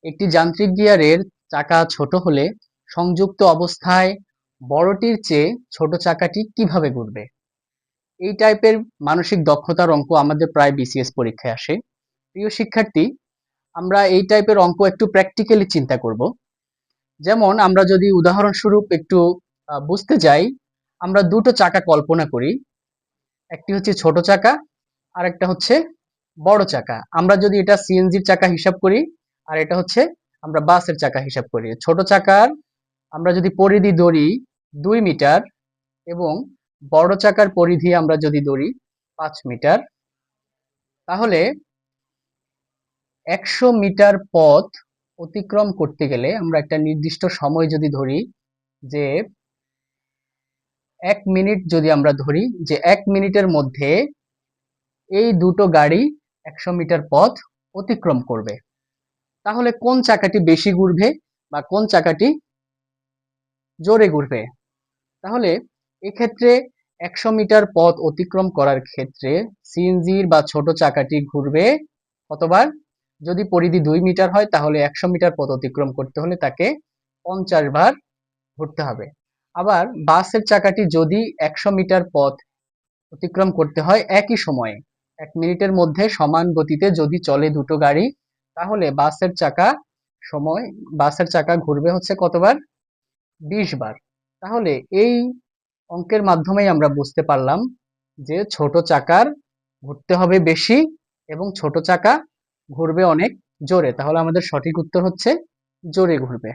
একটি যান্ত্রিক গিয়ারের চাকা ছোট হলে সংযুক্ত অবস্থায় বড়টির চেয়ে ছোট চাকাটি কিভাবে ঘুরবে? এই টাইপের মানসিক দক্ষতার অঙ্ক আমাদের প্রায় বিসিএস পরীক্ষায় আসে। প্রিয় শিক্ষার্থী, আমরা এই টাইপের অঙ্ক একটু প্র্যাকটিক্যালি চিন্তা করব। যেমন আমরা যদি উদাহরণস্বরূপ একটু বুঝতে যাই, আমরা দুটো চাকা কল্পনা করি। একটি হচ্ছে ছোট চাকা আর একটা হচ্ছে বড় চাকা। আমরা যদি এটা সিএনজির চাকা হিসাব করি আর এটা হচ্ছে আমরা বাসের চাকা হিসাব করি। ছোট চাকার আমরা যদি পরিধি ধরি 2 মিটার এবং বড় চাকার পরিধি আমরা যদি ধরি 5 মিটার, তাহলে 100 মিটার পথ অতিক্রম করতে গেলে আমরা একটা নির্দিষ্ট সময় যদি ধরি যে 1 মিনিট, যদি আমরা ধরি যে 1 মিনিটের মধ্যে এই দুটো গাড়ি 100 মিটার পথ অতিক্রম করবে, তাহলে কোন চাকাটি বেশি ঘুরবে বা কোন চাকাটি জোরে ঘুরবে? তাহলে এক্ষেত্রে 100 মিটার পথ অতিক্রম করার ক্ষেত্রে সিএনজির বা ছোট চাকাটি ঘুরবে কতবার? যদি পরিধি 2 মিটার হয় তাহলে 100 মিটার পথ অতিক্রম করতে হলে তাকে 50 বার ঘুরতে হবে। আবার বাসের চাকাটি যদি 100 মিটার পথ অতিক্রম করতে হয় একই সময়ে, 1 মিনিটের মধ্যে সমান গতিতে যদি চলে দুটো গাড়ি, তাহলে বাসের চাকা ঘুরবে হচ্ছে কতবার? 20 বার। তাহলে এই অঙ্কের মাধ্যমেই আমরা বুঝতে পারলাম যে ছোট চাকার ঘুরতে হবে বেশি এবং ছোট চাকা ঘুরবে অনেক জোরে। তাহলে আমাদের সঠিক উত্তর হচ্ছে জোরে ঘুরবে।